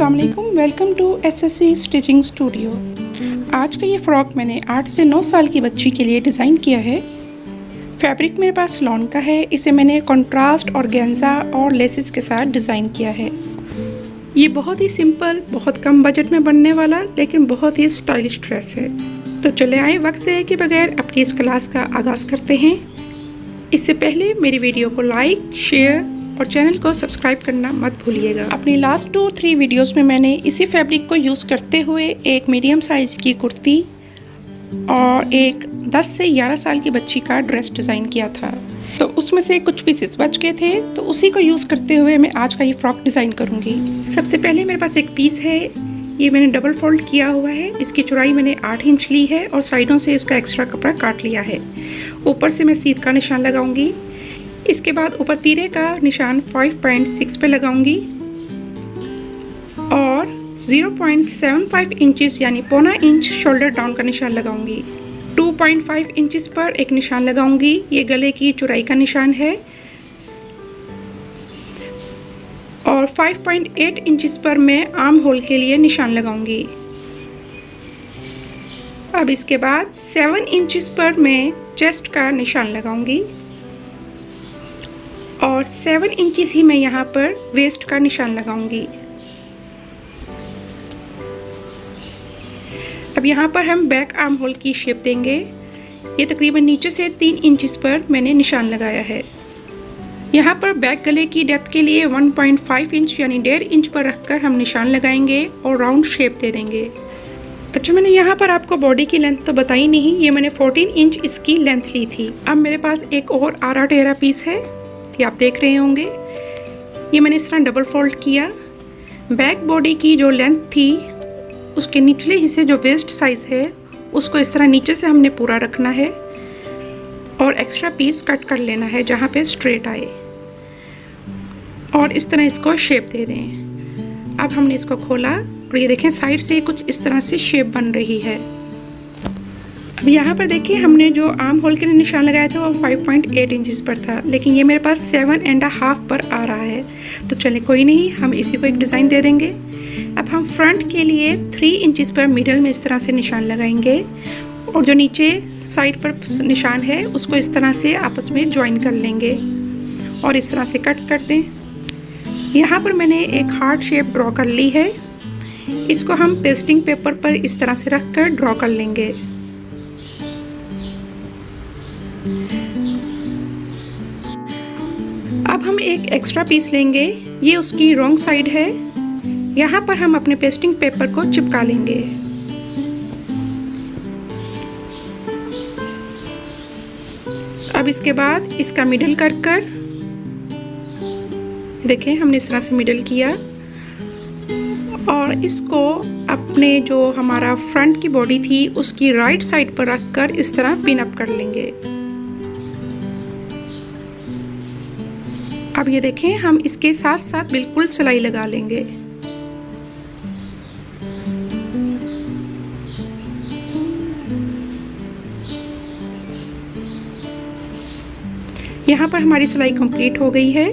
अस्सलाम वालेकुम, welcome to SSC stitching studio. आज का ये फ़्रॉक मैंने 8 से 9 साल की बच्ची के लिए डिज़ाइन किया है। फैब्रिक मेरे पास लॉन का है। इसे मैंने कॉन्ट्रास्ट ऑर्गेन्जा और लेसेस के साथ डिज़ाइन किया है। ये बहुत ही सिंपल, बहुत कम बजट में बनने वाला लेकिन बहुत ही स्टाइलिश ड्रेस है। तो चले आए वक्त से के बगैर अपनी इस क्लास का आगाज़ करते हैं। इससे पहले मेरी वीडियो को लाइक, शेयर और चैनल को सब्सक्राइब करना मत भूलिएगा। अपनी लास्ट 2-3 वीडियोस में मैंने इसी फैब्रिक को यूज़ करते हुए एक मीडियम साइज़ की कुर्ती और एक 10 से 11 साल की बच्ची का ड्रेस डिज़ाइन किया था। तो उसमें से कुछ पीसेस बच गए थे, तो उसी को यूज़ करते हुए मैं आज का ये फ्रॉक डिज़ाइन करूँगी। सबसे पहले मेरे पास एक पीस है, ये मैंने डबल फोल्ड किया हुआ है। इसकी चौड़ाई मैंने 8 इंच ली है और साइडों से इसका एक्स्ट्रा कपड़ा काट लिया है। ऊपर से मैं सीध का निशान लगाऊंगी। इसके बाद ऊपर तीरे का निशान 5.6 पे लगाऊंगी और 0.75 इंचेस यानी पौना इंच शोल्डर डाउन का निशान लगाऊंगी। 2.5 इंचेस पर एक निशान लगाऊंगी, ये गले की चौड़ाई का निशान है। और 5.8 इंचेस पर मैं आर्म होल के लिए निशान लगाऊंगी। अब इसके बाद 7 इंचेस पर मैं चेस्ट का निशान लगाऊंगी और 7 इंचेस ही मैं यहाँ पर वेस्ट का निशान लगाऊंगी। अब यहाँ पर हम बैक आर्म होल की शेप देंगे। ये तकरीबन नीचे से 3 इंचेस पर मैंने निशान लगाया है। यहाँ पर बैक गले की डेप्थ के लिए 1.5 इंच यानी 1.5 इंच पर रखकर हम निशान लगाएंगे और राउंड शेप दे देंगे। अच्छा, मैंने यहाँ पर आपको बॉडी की लेंथ तो बताई नहीं, ये मैंने 14 इंच इसकी लेंथ ली थी। अब मेरे पास एक और आरा टेरा पीस है, ये आप देख रहे होंगे। ये मैंने इस तरह डबल फोल्ड किया। बैक बॉडी की जो लेंथ थी उसके निचले हिस्से जो वेस्ट साइज है उसको इस तरह नीचे से हमने पूरा रखना है और एक्स्ट्रा पीस कट कर लेना है जहाँ पे स्ट्रेट आए और इस तरह इसको शेप दे दें। अब हमने इसको खोला और ये देखें साइड से कुछ इस तरह से शेप बन रही है। अब यहाँ पर देखिए हमने जो आर्म होल के लिए निशान लगाया था वो 5.8 इंचेस पर था, लेकिन ये मेरे पास 7.5 पर आ रहा है। तो चले कोई नहीं, हम इसी को एक डिज़ाइन दे देंगे। अब हम फ्रंट के लिए 3 इंचेस पर मिडल में इस तरह से निशान लगाएंगे और जो नीचे साइड पर निशान है उसको इस तरह से आपस में ज्वाइन कर लेंगे और इस तरह से कट कर दें। यहाँ पर मैंने एक हार्ट शेप ड्रॉ कर ली है। इसको हम पेस्टिंग पेपर पर इस तरह से रख कर ड्रॉ कर लेंगे। अब हम एक एक्स्ट्रा पीस लेंगे, ये उसकी रॉन्ग साइड है। यहाँ पर हम अपने पेस्टिंग पेपर को चिपका लेंगे। अब इसके बाद इसका मिडल कर देखें हमने इस तरह से मिडल किया और इसको अपने जो हमारा फ्रंट की बॉडी थी उसकी राइट साइड पर रखकर इस तरह पिन अप कर लेंगे। अब ये देखें हम इसके साथ साथ बिल्कुल सिलाई लगा लेंगे। यहाँ पर हमारी सिलाई कंप्लीट हो गई है।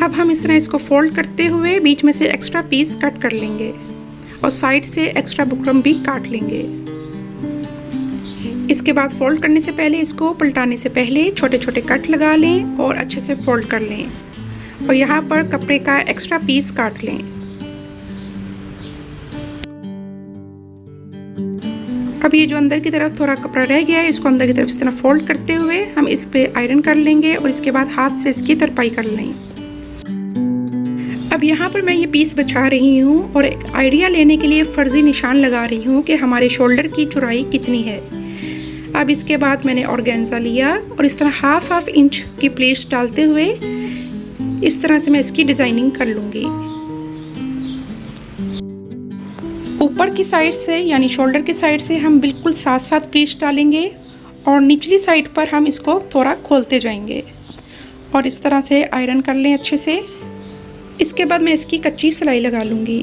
अब हम इस तरह इसको फोल्ड करते हुए बीच में से एक्स्ट्रा पीस कट कर लेंगे और साइड से एक्स्ट्रा बुकरम भी काट लेंगे। इसके बाद फोल्ड करने से पहले, इसको पलटाने से पहले छोटे छोटे कट लगा लें और अच्छे से फोल्ड कर लें और यहाँ पर कपड़े का एक्स्ट्रा पीस काट लें। अब ये जो अंदर की तरफ थोड़ा कपड़ा रह गया है इसको अंदर की तरफ इस तरह फोल्ड करते हुए हम इस पे आयरन कर लेंगे और इसके बाद हाथ से इसकी तरपाई कर लें। अब यहाँ पर मैं ये पीस बचा रही हूँ और एक आइडिया लेने के लिए फर्जी निशान लगा रही हूँ कि हमारे शोल्डर की चौड़ाई कितनी है। अब इसके बाद मैंने ऑर्गेन्जा लिया और इस तरह हाफ इंच की प्लेट्स डालते हुए इस तरह से मैं इसकी डिज़ाइनिंग कर लूँगी। ऊपर की साइड से यानी शोल्डर की साइड से हम बिल्कुल साथ साथ प्लेट्स डालेंगे और निचली साइड पर हम इसको थोड़ा खोलते जाएंगे और इस तरह से आयरन कर लें अच्छे से। इसके बाद मैं इसकी कच्ची सिलाई लगा लूँगी।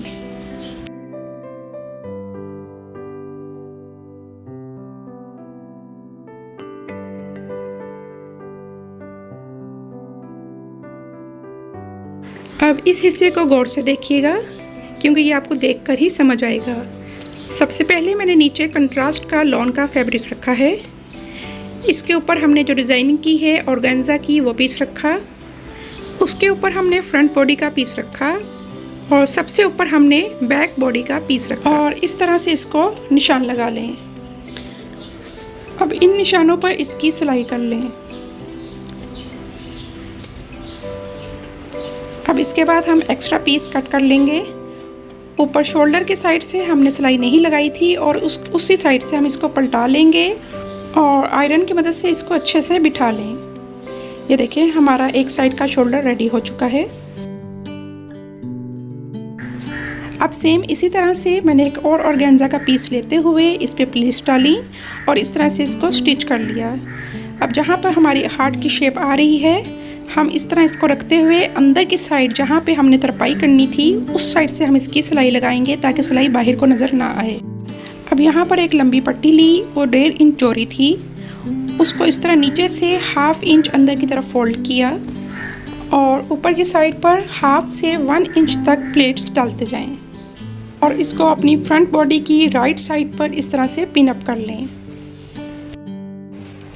अब इस हिस्से को गौर से देखिएगा, क्योंकि ये आपको देखकर ही समझ आएगा। सबसे पहले मैंने नीचे कंट्रास्ट का लॉन का फैब्रिक रखा है। इसके ऊपर हमने जो डिज़ाइनिंग की है ऑर्गेन्जा की वो पीस रखा। उसके ऊपर हमने फ्रंट बॉडी का पीस रखा और सबसे ऊपर हमने बैक बॉडी का पीस रखा और इस तरह से इसको निशान लगा लें। अब इन निशानों पर इसकी सिलाई कर लें। अब इसके बाद हम एक्स्ट्रा पीस कट कर लेंगे। ऊपर शोल्डर के साइड से हमने सिलाई नहीं लगाई थी और उसी साइड से हम इसको पलटा लेंगे और आयरन की मदद से इसको अच्छे से बिठा लें। ये देखिए हमारा एक साइड का शोल्डर रेडी हो चुका है। अब सेम इसी तरह से मैंने एक और ऑर्गेन्जा का पीस लेते हुए इस पे प्लीट्स डाली और इस तरह से इसको स्टिच कर लिया। अब जहाँ पर हमारी हार्ट की शेप आ रही है हम इस तरह इसको रखते हुए अंदर की साइड जहाँ पे हमने तरपाई करनी थी उस साइड से हम इसकी सिलाई लगाएंगे ताकि सिलाई बाहर को नज़र ना आए। अब यहाँ पर एक लंबी पट्टी ली, वो 1.5 इंच चौड़ी थी। उसको इस तरह नीचे से 1/2 इंच अंदर की तरफ फोल्ड किया और ऊपर की साइड पर 1/2 से 1 इंच तक प्लेट्स डालते जाएं और इसको अपनी फ्रंट बॉडी की राइट साइड पर इस तरह से पिन अप कर लें।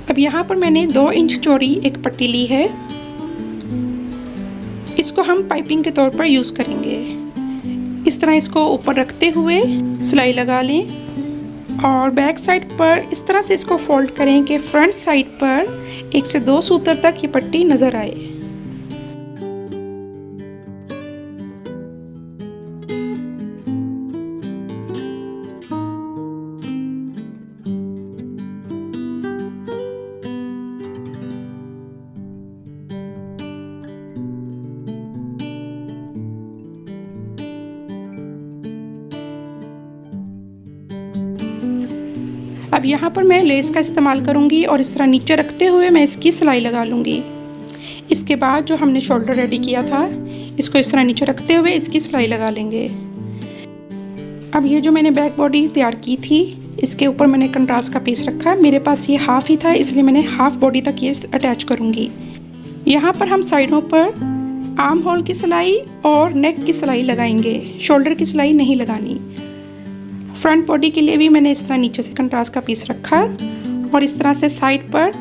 अब यहाँ पर मैंने 2 इंच चौड़ी एक पट्टी ली है। इसको हम पाइपिंग के तौर पर यूज़ करेंगे। इस तरह इसको ऊपर रखते हुए सिलाई लगा लें और बैक साइड पर इस तरह से इसको फोल्ड करें कि फ्रंट साइड पर 1 से 2 सूत्र तक ये पट्टी नज़र आए। अब यहाँ पर मैं लेस का इस्तेमाल करूँगी और इस तरह नीचे रखते हुए मैं इसकी सिलाई लगा लूँगी। इसके बाद जो हमने शोल्डर रेडी किया था इसको इस तरह नीचे रखते हुए इसकी सिलाई लगा लेंगे। अब ये जो मैंने बैक बॉडी तैयार की थी इसके ऊपर मैंने कंट्रास्ट का पीस रखा। मेरे पास ये 1/2 ही था इसलिए मैंने 1/2 बॉडी तक ये अटैच करूँगी। यहाँ पर हम साइडों पर आर्म होल की सिलाई और नेक की सिलाई लगाएंगे, शोल्डर की सिलाई नहीं लगानी। फ्रंट बॉडी के लिए भी मैंने इस तरह नीचे से कंट्रास्ट का पीस रखा और इस तरह से साइड पर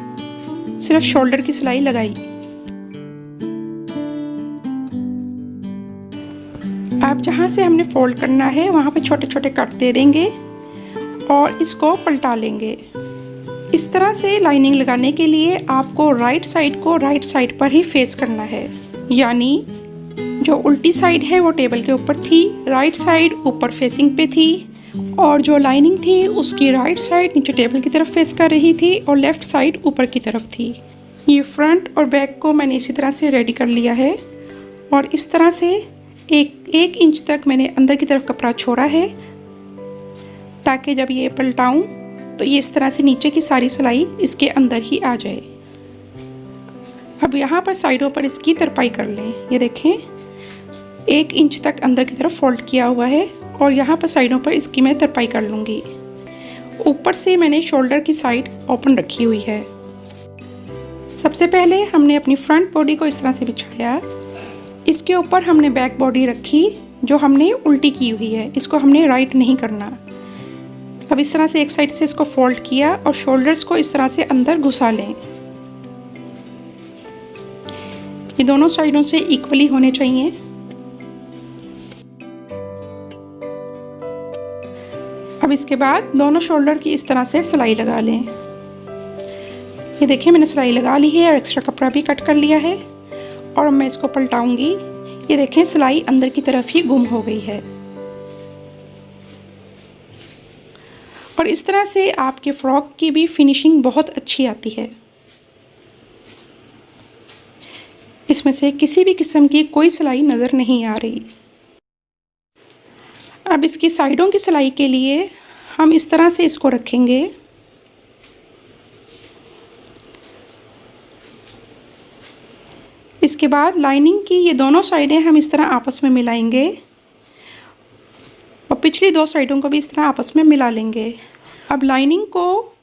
सिर्फ शोल्डर की सिलाई लगाई। अब जहाँ से हमने फोल्ड करना है वहाँ पे छोटे छोटे कट दे देंगे और इसको पलटा लेंगे। इस तरह से लाइनिंग लगाने के लिए आपको राइट साइड को राइट साइड पर ही फेस करना है, यानी जो उल्टी साइड है वो टेबल के ऊपर थी, राइट साइड ऊपर फेसिंग पे थी और जो लाइनिंग थी उसकी राइट साइड नीचे टेबल की तरफ फेस कर रही थी और लेफ़्ट साइड ऊपर की तरफ थी। ये फ्रंट और बैक को मैंने इसी तरह से रेडी कर लिया है और इस तरह से एक इंच तक मैंने अंदर की तरफ कपड़ा छोड़ा है ताकि जब ये पलटाऊं तो ये इस तरह से नीचे की सारी सिलाई इसके अंदर ही आ जाए। अब यहाँ पर साइडों पर इसकी तरपाई कर लें। ये देखें 1 इंच तक अंदर की तरफ फोल्ड किया हुआ है और यहाँ पर साइडों पर इसकी मैं तरपाई कर लूँगी। ऊपर से मैंने शोल्डर की साइड ओपन रखी हुई है। सबसे पहले हमने अपनी फ्रंट बॉडी को इस तरह से बिछाया, इसके ऊपर हमने बैक बॉडी रखी जो हमने उल्टी की हुई है, इसको हमने राइट नहीं करना। अब इस तरह से एक साइड से इसको फोल्ड किया और शोल्डर्स को इस तरह से अंदर घुसा लें। ये दोनों साइडों से इक्वली होने चाहिए। अब इसके बाद दोनों शोल्डर की इस तरह से सिलाई लगा लें। ये देखिए मैंने सिलाई लगा ली है और एक्स्ट्रा कपड़ा भी कट कर लिया है और मैं इसको पलटाऊंगी। ये देखें सिलाई अंदर की तरफ ही गुम हो गई है और इस तरह से आपके फ्रॉक की भी फिनिशिंग बहुत अच्छी आती है। इसमें से किसी भी किस्म की कोई सिलाई नज़र नहीं आ रही। अब इसकी साइडों की सिलाई के लिए हम इस तरह से इसको रखेंगे। इसके बाद लाइनिंग की ये दोनों साइडें हम इस तरह आपस में मिलाएंगे और पिछली 2 साइडों को भी इस तरह आपस में मिला लेंगे। अब लाइनिंग को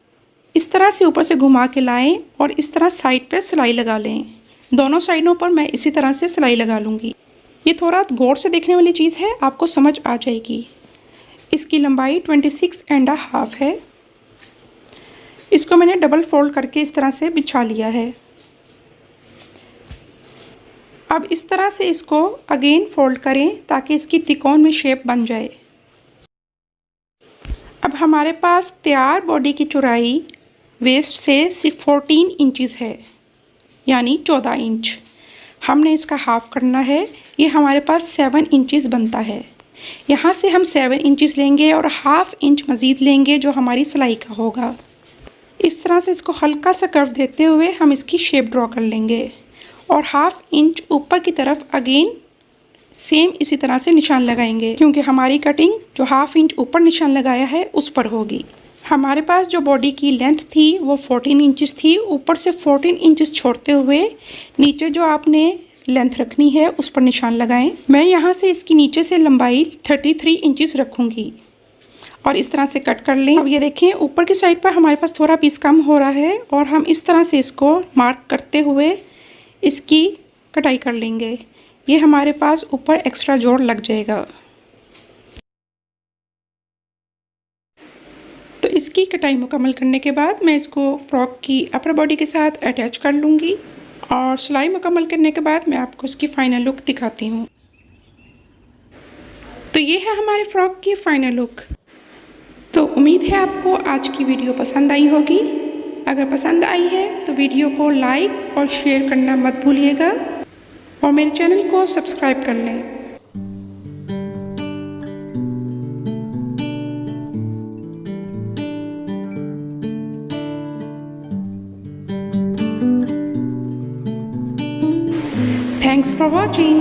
इस तरह से ऊपर से घुमा के लाएं और इस तरह साइड पर सिलाई लगा लें। दोनों साइडों पर मैं इसी तरह से सिलाई लगा लूँगी। ये थोड़ा गौर से देखने वाली चीज़ है, आपको समझ आ जाएगी। इसकी लंबाई 26.5 है। इसको मैंने डबल फोल्ड करके इस तरह से बिछा लिया है। अब इस तरह से इसको अगेन फोल्ड करें ताकि इसकी त्रिकोण में शेप बन जाए। अब हमारे पास तैयार बॉडी की चौड़ाई वेस्ट से 14 इंचज़ है, यानी 14 इंच। हमने इसका हाफ करना है, ये हमारे पास 7 इंचज़ बनता है। यहाँ से हम 7 इंचज़ लेंगे और हाफ इंच मज़ीद लेंगे जो हमारी सिलाई का होगा। इस तरह से इसको हल्का सा कर्व देते हुए हम इसकी शेप ड्रॉ कर लेंगे और हाफ इंच ऊपर की तरफ अगेन सेम इसी तरह से निशान लगाएंगे, क्योंकि हमारी कटिंग जो हाफ इंच ऊपर निशान लगाया है उस पर होगी। हमारे पास जो बॉडी की लेंथ थी वो 14 इंचज़ थी। ऊपर से 14 इंचज़ छोड़ते हुए नीचे जो आपने लेंथ रखनी है उस पर निशान लगाएं। मैं यहाँ से इसकी नीचे से लंबाई 33 इंचज़ रखूँगी और इस तरह से कट कर लें। अब ये देखें ऊपर की साइड पर हमारे पास थोड़ा पीस कम हो रहा है और हम इस तरह से इसको मार्क करते हुए इसकी कटाई कर लेंगे। ये हमारे पास ऊपर एक्स्ट्रा जोड़ लग जाएगा। तो इसकी कटाई मुकम्मल करने के बाद मैं इसको फ्रॉक की अपर बॉडी के साथ अटैच कर लूँगी और सिलाई मुकम्मल करने के बाद मैं आपको इसकी फ़ाइनल लुक दिखाती हूँ। तो ये है हमारे फ्रॉक की फ़ाइनल लुक। तो उम्मीद है आपको आज की वीडियो पसंद आई होगी। अगर पसंद आई है तो वीडियो को लाइक और शेयर करना मत भूलिएगा और मेरे चैनल को सब्सक्राइब कर लें। Thanks for watching.